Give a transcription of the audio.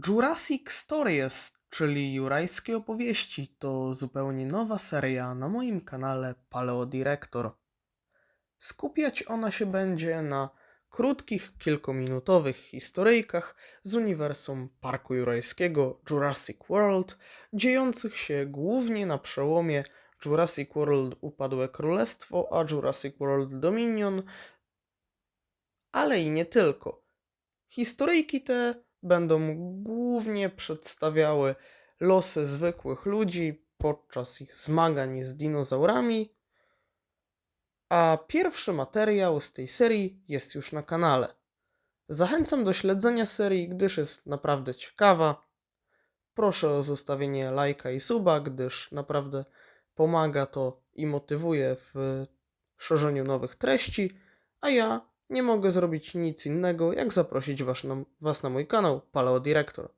Jurassic Stories, czyli Jurajskie opowieści, to zupełnie nowa seria na moim kanale Paleodirector. Skupiać ona się będzie na krótkich, kilkuminutowych historyjkach z uniwersum Parku Jurajskiego Jurassic World, dziejących się głównie na przełomie Jurassic World Upadłe Królestwo a Jurassic World Dominion, ale i nie tylko. Historyjki te będą głównie przedstawiały losy zwykłych ludzi podczas ich zmagań z dinozaurami, a pierwszy materiał z tej serii jest już na kanale. Zachęcam do śledzenia serii, gdyż jest naprawdę ciekawa. Proszę o zostawienie lajka i suba, gdyż naprawdę pomaga to i motywuje w szerzeniu nowych treści, a ja nie mogę zrobić nic innego, jak zaprosić was na mój kanał Paleodirector.